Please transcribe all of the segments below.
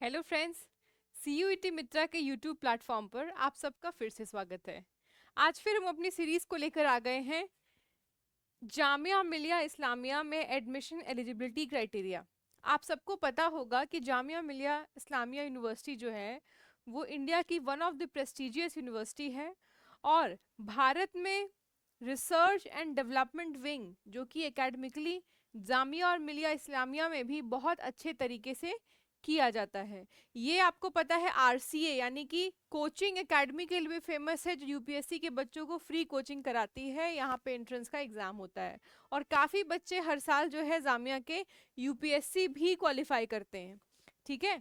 Hello friends, CUET मित्रा के YouTube platform पर आप सबका फिर से स्वागत है। आज फिर हम अपनी सीरीज को लेकर आ गए हैं, जामिया मिलिया इस्लामिया में एडमिशन एलिजिबिलिटी क्राइटेरिया। आप सबको पता होगा कि जामिया मिलिया इस्लामिया यूनिवर्सिटी जो है वो इंडिया की one of the prestigious university है और भारत में रिसर्च एंड डेवलपमेंट विंग जो कि एकेडमिकली जामिया और मिलिया इस्लामिया में भी बहुत अच्छे तरीके से किया जाता है। ये आपको पता है आरसीए यानी कि कोचिंग एकेडमी के लिए फेमस है, जो यूपीएससी के बच्चों को फ्री कोचिंग कराती है। यहाँ पे एंट्रेंस का एग्जाम होता है और काफ़ी बच्चे हर साल जो है जामिया के यूपीएससी भी क्वालिफाई करते हैं। ठीक है,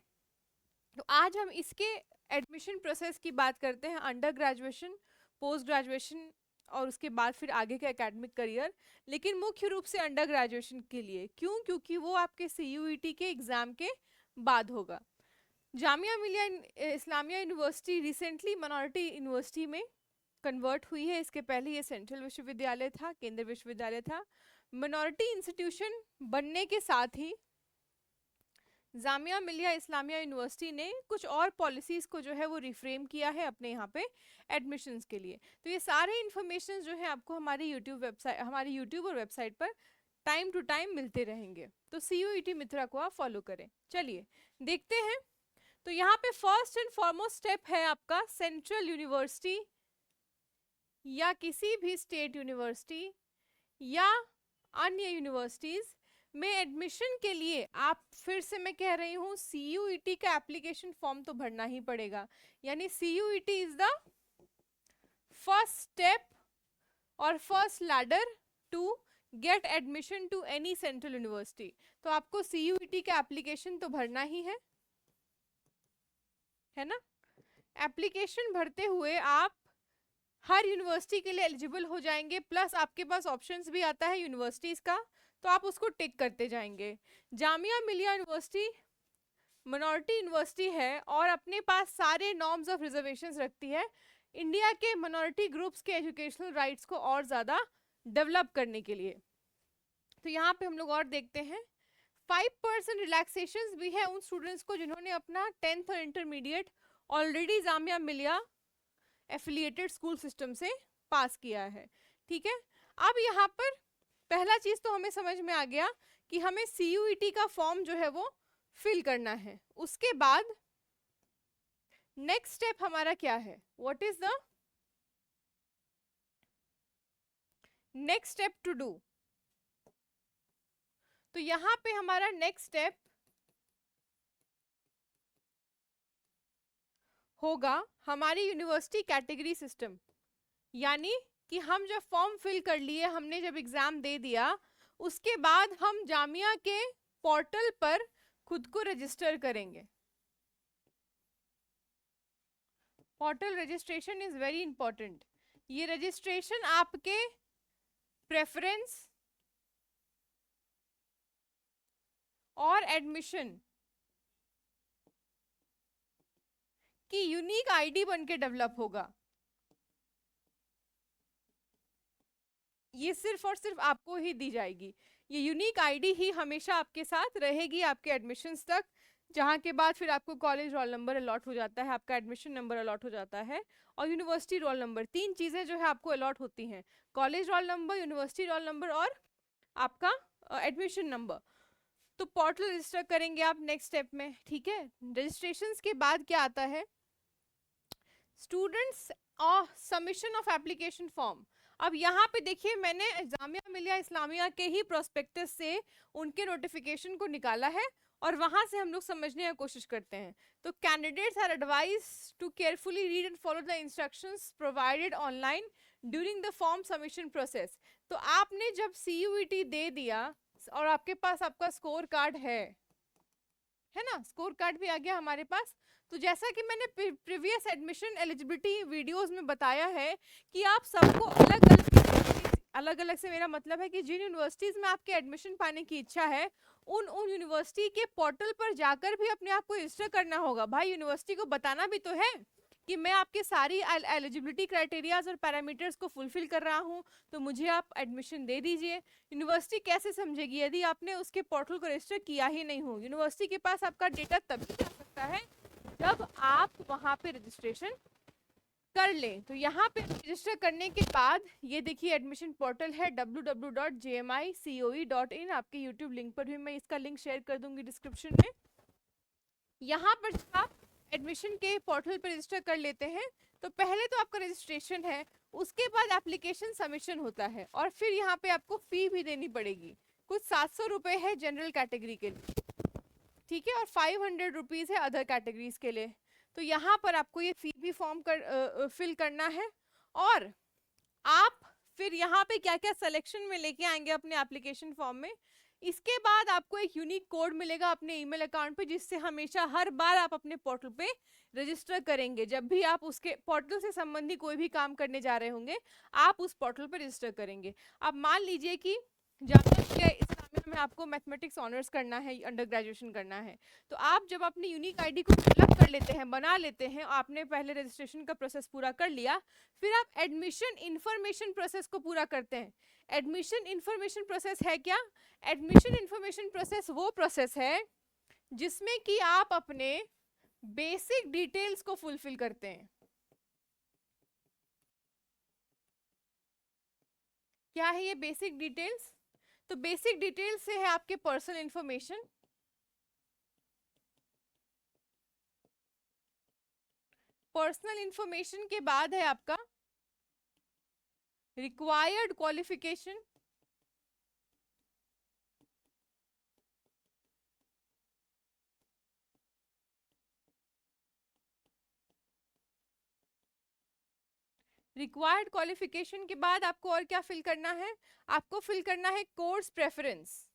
तो आज हम इसके एडमिशन प्रोसेस की बात करते हैं, अंडर ग्रेजुएशन, पोस्ट ग्रेजुएशन और उसके बाद फिर आगे का एकेडमिक करियर। लेकिन मुख्य रूप से अंडर ग्रेजुएशन के लिए, क्यों? क्योंकि वो आपके सीयूईटी के एग्जाम के बाद होगा। Jamia Millia Islamia university recently minority university में कन्वर्ट हुई है। इसके पहले ये सेंट्रल विश्वविद्यालय था, केंद्रीय विश्वविद्यालय था। मिनॉरिटी इंस्टीट्यूशन बनने के साथ ही जामिया मिलिया इस्लामिया यूनिवर्सिटी ने कुछ और पॉलिसीज को जो है वो रिफ्रेम किया है अपने यहाँ पे एडमिशन्स के लिए। तो ये सारे इन्फॉर्मेशन जो है आपको हमारी यूट्यूब और वेबसाइट पर टाइम टू टाइम मिलते रहेंगे। तो सीयूईटी मित्रा को आप फॉलो करें। चलिए देखते हैं। तो यहाँ पे फर्स्ट एंड फॉरमोस्ट स्टेप है आपका सेंट्रल यूनिवर्सिटी या किसी भी स्टेट यूनिवर्सिटी या अन्य यूनिवर्सिटीज में एडमिशन के लिए आप, फिर से मैं कह रही हूँ, सीयूईटी का एप्लीकेशन फॉर्म तो भरना ही पड़ेगा। यानी CUET is the first step और first ladder to get admission to any central university. तो आपको सीयूईटी का एप्लीकेशन तो भरना ही है ना। एप्लीकेशन भरते हुए आप हर यूनिवर्सिटी के लिए एलिजिबल हो जाएंगे, प्लस आपके पास ऑप्शंस भी आता है यूनिवर्सिटीज का, तो आप उसको टिक करते जाएंगे। Jamia Millia university minority university है और अपने पास सारे नॉर्म्स ऑफ रिजर्वेशंस रखती है इंडिया के मिनॉरिटी ग्रुप्स के एजुकेशनल राइट्स को और ज़्यादा डेवलप करने के लिए। तो यहाँ पे हम लोग और देखते हैं 5% रिलैक्सेशंस भी है उन स्टूडेंट्स को जिन्होंने अपना 10th और intermediate already Jamia Millia affiliated school system से पास किया है। ठीक है, अब यहाँ पर पहला चीज तो हमें समझ में आ गया कि हमें सीयूईटी का फॉर्म जो है वो फिल करना है। उसके बाद नेक्स्ट स्टेप हमारा क्या है? What is the next step to do? तो यहां पे हमारा नेक्स्ट स्टेप होगा हमारी यूनिवर्सिटी कैटेगरी सिस्टम। यानी कि हम जब फॉर्म फिल कर लिए, हमने जब एग्जाम दे दिया, उसके बाद हम जामिया के पोर्टल पर खुद को रजिस्टर करेंगे। Portal registration is very important. ये रजिस्ट्रेशन आपके प्रेफरेंस और एडमिशन की यूनिक आईडी बन के डेवलप होगा। ये सिर्फ और सिर्फ आपको ही दी जाएगी। ये यूनिक आईडी ही हमेशा आपके साथ रहेगी आपके एडमिशन्स तक, जहाँ के बाद फिर आपको कॉलेज रोल नंबर अलॉट हो जाता है, आपका एडमिशन नंबर अलॉट हो जाता है और यूनिवर्सिटी रोल नंबर। तीन चीज़ें जो है आपको अलॉट होती हैं, college roll number, university roll number और आपका एडमिशन नंबर। तो पोर्टल रजिस्टर करेंगे आप नेक्स्ट स्टेप में। ठीक है, रजिस्ट्रेशन के बाद क्या आता है? स्टूडेंट्स और सबमिशन ऑफ एप्लीकेशन फॉर्म। अब यहाँ पे देखिए, मैंने जामिया मिलिया इस्लामिया के ही प्रोस्पेक्टस से उनके नोटिफिकेशन को निकाला है और वहां से हम लोग समझने की कोशिश करते हैं। तो candidates are advise to carefully read and follow the instructions provided online during the form submission process. तो आपने जब सीयूईटी दे दिया और आपके पास आपका स्कोर कार्ड है ना, स्कोर कार्ड भी आ गया हमारे पास। तो जैसा कि मैंने प्रीवियस एडमिशन एलिजिबिलिटी वीडियोस में बताया है कि आप सबको अलग अलग से मेरा मतलब है कि जिन यूनिवर्सिटीज में आपके एडमिशन पाने की इच्छा है, उन यूनिवर्सिटी के पोर्टल पर जाकर भी अपने आप को रजिस्टर करना होगा। भाई यूनिवर्सिटी को बताना भी तो है कि मैं आपके सारी एलिजिबिलिटी क्राइटेरियाज और पैरामीटर्स को फुलफिल कर रहा हूँ, तो मुझे आप एडमिशन दे दीजिए। यूनिवर्सिटी कैसे समझेगी यदि आपने उसके पोर्टल को रजिस्टर किया ही नहीं हो? यूनिवर्सिटी के पास आपका डेटा तभी जा सकता है जब आप वहाँ पे रजिस्ट्रेशन कर लें। तो यहाँ पे रजिस्टर करने के बाद ये देखिए एडमिशन पोर्टल है www.jmicoe.in। आपके यूट्यूब लिंक पर भी मैं इसका लिंक शेयर कर दूंगी डिस्क्रिप्शन में। यहाँ पर जब आप एडमिशन के पोर्टल पर रजिस्टर कर लेते हैं तो पहले तो आपका रजिस्ट्रेशन है, उसके बाद एप्लीकेशन सबमिशन होता है और फिर यहाँ पे आपको फी भी देनी पड़ेगी। कुछ 700 रुपये है जनरल कैटेगरी के लिए, ठीक है, और 500 रुपीज़ है अदर कैटेगरीज के लिए। तो यहाँ पर आपको ये फी भी फॉर्म फिल करना है और आप फिर यहाँ पे क्या क्या सिलेक्शन में लेके आएंगे अपने एप्लीकेशन फॉर्म में। इसके बाद आपको एक यूनिक कोड मिलेगा अपने ईमेल अकाउंट पे, जिससे हमेशा हर बार आप अपने पोर्टल पे रजिस्टर करेंगे। जब भी आप उसके पोर्टल से संबंधी कोई भी काम करने जा रहे होंगे, आप उस पोर्टल पे रजिस्टर करेंगे। अब मान लीजिए कि जामिया इस्लामिया में आपको मैथमेटिक्स ऑनर्स करना है, अंडर ग्रेजुएशन करना है, तो आप जब अपनी यूनिक आईडी को डेवलप कर लेते हैं, बना लेते हैं, आपने पहले रजिस्ट्रेशन का प्रोसेस पूरा कर लिया, फिर आप एडमिशन इंफॉर्मेशन प्रोसेस को पूरा करते हैं। एडमिशन इंफॉर्मेशन प्रोसेस है क्या? एडमिशन इंफॉर्मेशन प्रोसेस वो प्रोसेस है जिसमें कि आप अपने बेसिक डिटेल्स को फुलफिल करते हैं। क्या है ये बेसिक डिटेल्स? तो बेसिक डिटेल्स से है आपके पर्सनल इंफॉर्मेशन, पर्सनल इंफॉर्मेशन के बाद है आपका रिक्वायर्ड क्वालिफिकेशन, रिक्वायर्ड क्वालिफिकेशन के बाद आपको और क्या फिल करना है? आपको फिल करना है कोर्स प्रेफरेंस।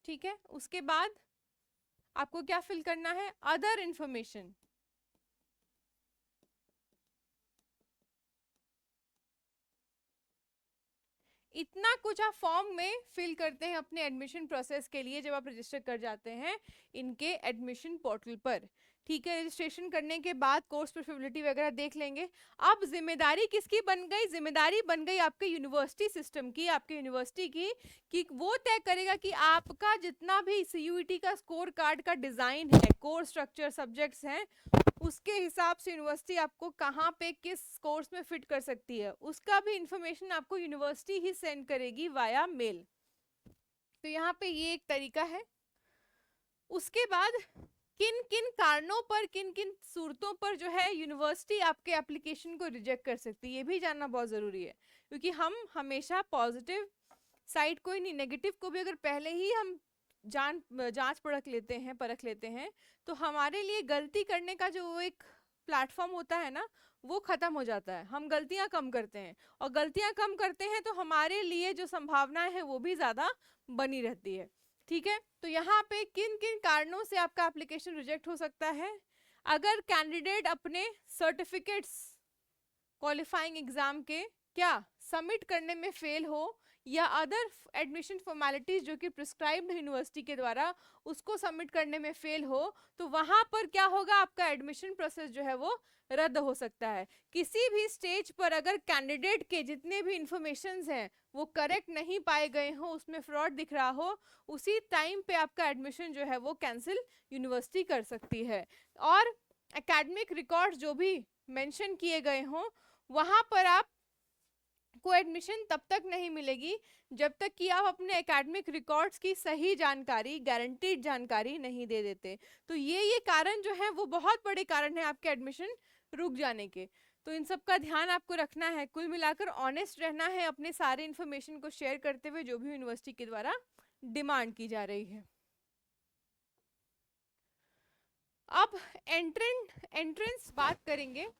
ठीक है, उसके बाद आपको क्या फिल करना है? Other information. इतना कुछ आप फॉर्म में फिल करते हैं अपने एडमिशन प्रोसेस के लिए जब आप रजिस्टर कर जाते हैं इनके एडमिशन पोर्टल पर। ठीक है, रजिस्ट्रेशन करने के बाद कोर्स प्रेफरेबिलिटी वगैरह देख लेंगे। अब जिम्मेदारी किसकी बन गई? जिम्मेदारी बन गई आपके यूनिवर्सिटी सिस्टम की, आपके यूनिवर्सिटी की, कि वो तय करेगा कि आपका जितना भी सीयूईटी का स्कोर कार्ड का डिजाइन है, कोर्स स्ट्रक्चर, सब्जेक्ट्स हैं, उसके हिसाब से यूनिवर्सिटी आपको कहाँ पे किस कोर्स में फिट कर सकती है, उसका भी इंफॉर्मेशन आपको यूनिवर्सिटी ही सेंड करेगी वाया मेल। तो यहाँ पे ये एक तरीका है। उसके बाद किन किन कारणों पर, किन किन सूरतों पर जो है यूनिवर्सिटी आपके एप्लीकेशन को रिजेक्ट कर सकती है, ये भी जानना बहुत ज़रूरी है। क्योंकि हम हमेशा पॉजिटिव साइड को ही नहीं, नेगेटिव को भी अगर पहले ही हम जांच परख लेते हैं तो हमारे लिए गलती करने का जो एक प्लेटफॉर्म होता है ना, वो खत्म हो जाता है। हम गलतियां कम करते हैं और गलतियां कम करते हैं तो हमारे लिए जो संभावनाएं हैं वो भी ज़्यादा बनी रहती है। ठीक है, तो यहाँ पे किन किन कारणों से आपका एप्लीकेशन रिजेक्ट हो सकता है? अगर कैंडिडेट अपने सर्टिफिकेट्स क्वालिफाइंग एग्जाम के क्या सबमिट करने में फेल हो, या अदर एडमिशन फॉर्मेलिटीज जो कि प्रिस्क्राइब्ड यूनिवर्सिटी के द्वारा उसको सबमिट करने में फेल हो, तो वहां पर क्या होगा? आपका एडमिशन प्रोसेस जो है वो रद्द हो सकता है। किसी भी स्टेज पर अगर कैंडिडेट के जितने भी इंफॉर्मेशंस हैं वो करेक्ट नहीं पाए गए हो, उसमें फ्रॉड दिख रहा हो, उसी टाइम पे आपका एडमिशन जो है वो कैंसिल यूनिवर्सिटी कर सकती है। और एकेडमिक रिकॉर्ड्स जो भी मेंशन किए गए हों, वहां पर आप को एडमिशन तब तक नहीं मिलेगी जब तक कि आप अपने एकेडमिक रिकॉर्ड्स की सही जानकारी, गारंटीड जानकारी नहीं दे देते। तो ये कारण जो है वो बहुत बड़े कारण है आपके एडमिशन रुक जाने के। तो इन सब का ध्यान आपको रखना है। कुल मिलाकर ऑनेस्ट रहना है अपने सारे इन्फॉर्मेशन को शेयर करते हुए जो भी यूनिवर्सिटी के द्वारा डिमांड की जा रही है। अब एंट्रेंस बात करेंगे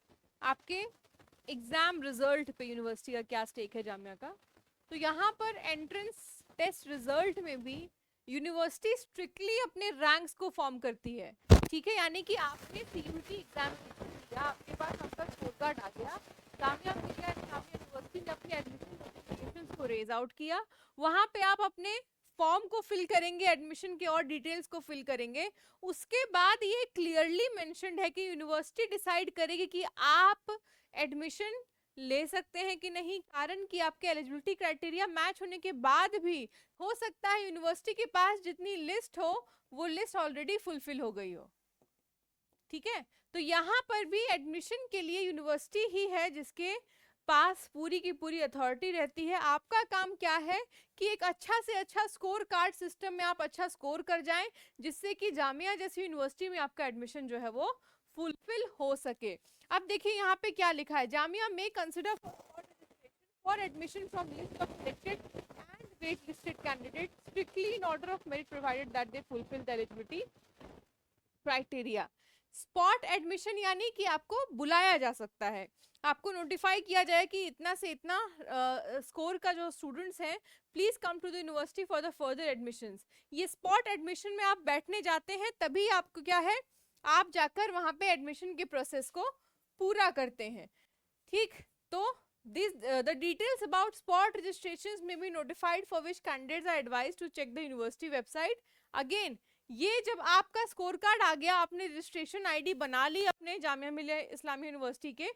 आपके एग्जाम रिजल्ट पे, यूनिवर्सिटी का क्या स्टेक है जामिया का। तो यहाँ पर एंट्रेंस टेस्ट रिजल्ट में भी यूनिवर्सिटी स्ट्रिक्टली अपने रैंक्स को फॉर्म करती है। ठीक है, यानी कि आपने सीयूटी एग्जाम दिया, आपके पास आपका स्कोर कार्ड आ गया, जामिया मिलिया इस्लामिया यूनिवर्सिटी ने अपने एडमिशन नोटिफिकेशंस को रेज आउट किया, वहाँ पे आप अपने फॉर्म को फिल करेंगे, एडमिशन के और डिटेल्स को फिल करेंगे, उसके बाद ये क्लियरली मेंशन्ड है कि यूनिवर्सिटी डिसाइड करेगी कि आप एडमिशन ले सकते हैं कि नहीं। कारण कि आपके एलिजिबिलिटी क्राइटेरिया मैच होने के बाद भी हो सकता है यूनिवर्सिटी के पास जितनी लिस्ट हो वो लिस्ट ऑलरेडी फुलफिल हो गई हो। ठीक है, तो यहाँ पर भी एडमिशन के लिए यूनिवर्सिटी ही है जिसके पास पूरी की पूरी अथॉरिटी रहती है। आपका काम क्या है कि एक अच्छा से अच्छा स्कोर कार्ड सिस्टम में आप अच्छा स्कोर कर जाएं, जिससे कि जामिया जैसी यूनिवर्सिटी में आपका एडमिशन जो है वो फुलफिल हो सके। अब देखिए यहाँ पे क्या लिखा है, जामिया में consider for admission from list of selected and wait listed candidate strictly in order of merit provided that they fulfil the eligibility criteria. Spot admission यानी कि आपको बुलाया जा सकता है, आपको नोटिफाई किया जाए कि इतना से इतना स्कोर का जो स्टूडेंट्स हैं please come to the university for the further admissions. ये स्पॉट एडमिशन में आप बैठने जाते हैं तभी आपको क्या है, आप जाकर वहां पे एडमिशन के प्रोसेस को पूरा करते हैं। ठीक, तो this the details about spot registrations may be notified for which candidates are advised to check the university website. Again ये जब आपका स्कोर कार्ड आ गया, आपने रजिस्ट्रेशन आईडी बना ली अपने जामिया मिलिया इस्लामिया यूनिवर्सिटी के,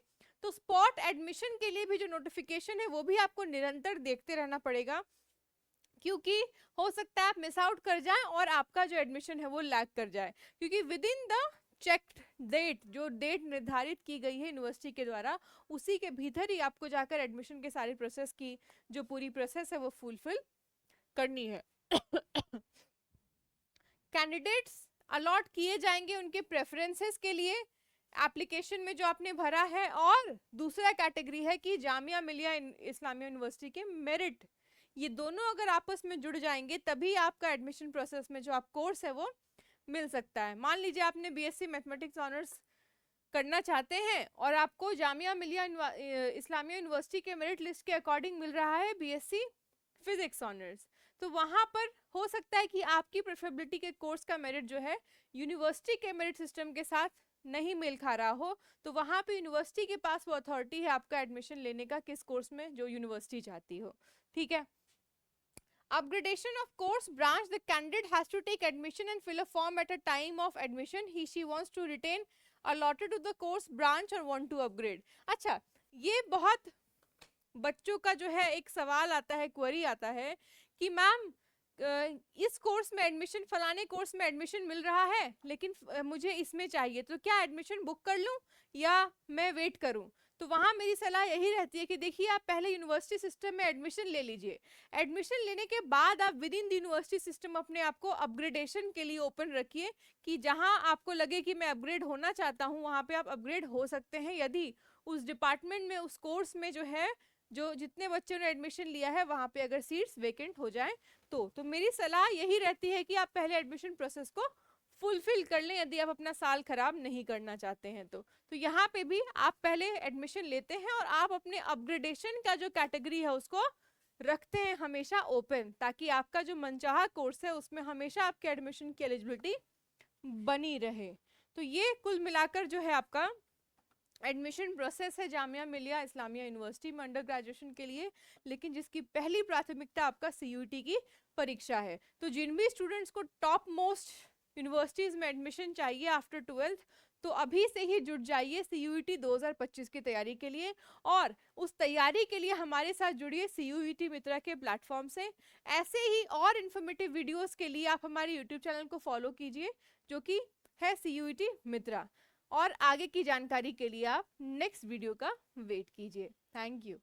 तो स्पॉट एडमिशन के लिए भी जो नोटिफिकेशन है वो भी आपको निरंतर देखते रहना पड़ेगा, क्योंकि हो सकता है आप मिस आउट कर जाएं और आपका जो एडमिशन है वो लैग कर जाए, क्योंकि within the checked date, जो डेट निर्धारित की गई है यूनिवर्सिटी के द्वारा, उसी के भीतर ही आपको जाकर एडमिशन के सारे प्रोसेस की जो पूरी प्रोसेस है वो फुलफिल करनी है। कैंडिडेट्स अलॉट किए जाएंगे उनके प्रेफरेंसेस के लिए एप्लीकेशन में जो आपने भरा है, और दूसरा कैटेगरी है कि जामिया मिलिया इस्लामिया यूनिवर्सिटी के मेरिट, ये दोनों अगर आपस में जुड़ जाएंगे तभी आपका एडमिशन प्रोसेस में जो आप कोर्स है वो मिल सकता है। मान लीजिए आपने बीएससी मैथमेटिक्स ऑनर्स करना चाहते हैं और आपको जामिया मिलिया इस्लामिया यूनिवर्सिटी के मेरिट लिस्ट के अकॉर्डिंग मिल रहा है बीएससी फिजिक्स ऑनर्स, तो वहां पर हो सकता है कि आपकी प्रेफरेबिलिटी के कोर्स का मेरिट जो है यूनिवर्सिटी के मेरिट सिस्टम के साथ नहीं मेल खा रहा हो, तो वहां पे यूनिवर्सिटी के पास वो अथॉरिटी है आपका एडमिशन लेने का किस कोर्स में जो यूनिवर्सिटी चाहती हो। ठीक है, upgradation of course branch, the candidate has to take admission and fill a form at a time of admission he she wants to retain allotted to the course branch or want to upgrade। अच्छा, ये बहुत बच्चों का जो है एक सवाल आता है, क्वेरी आता है कि मैम इस कोर्स में एडमिशन, फलाने कोर्स में एडमिशन मिल रहा है लेकिन मुझे इसमें चाहिए, तो क्या एडमिशन बुक कर लूं या मैं वेट करूं। तो वहां मेरी सलाह यही रहती है कि देखिए आप पहले यूनिवर्सिटी सिस्टम में एडमिशन ले लीजिए, एडमिशन लेने के बाद आप with in the university system अपने आप को अपग्रेडेशन के लिए ओपन रखिए, कि जहां आपको लगे कि मैं अपग्रेड होना चाहता हूं वहां पे आप अपग्रेड हो सकते हैं, यदि उस डिपार्टमेंट में उस कोर्स में जो है जो जितने बच्चों ने एडमिशन लिया है वहां पे अगर सीट्स वेकेंट हो जाए तो मेरी सलाह यही रहती है कि आप पहले एडमिशन प्रोसेस को फुलफिल कर लें, यदि आप अपना साल खराब नहीं करना चाहते हैं तो यहाँ पे भी आप पहले एडमिशन लेते हैं और आप अपने अपग्रेडेशन का जो कैटेगरी है उसको रखते हैं हमेशा ओपन, ताकि आपका जो मनचाहा कोर्स है उसमें हमेशा आपके एडमिशन की एलिजिबिलिटी बनी रहे। तो ये कुल मिलाकर जो है आपका एडमिशन प्रोसेस है जामिया मिलिया इस्लामिया यूनिवर्सिटी में अंडर ग्रेजुएशन के लिए, लेकिन जिसकी पहली प्राथमिकता आपका सीयूईटी की परीक्षा है। तो जिन भी स्टूडेंट्स को टॉप मोस्ट यूनिवर्सिटीज में एडमिशन चाहिए आफ्टर 12th, तो अभी से ही जुट जाइए सीयूईटी 2025 की तैयारी के लिए, और उस तैयारी के लिए हमारे साथ जुड़िए सीयूईटी मित्रा के प्लेटफॉर्म से। ऐसे ही और इन्फॉर्मेटिव वीडियोस के लिए आप हमारे यूट्यूब चैनल को फॉलो कीजिए जो कि है सीयूईटी मित्रा, और आगे की जानकारी के लिए आप नेक्स्ट वीडियो का वेट कीजिए। Thank you.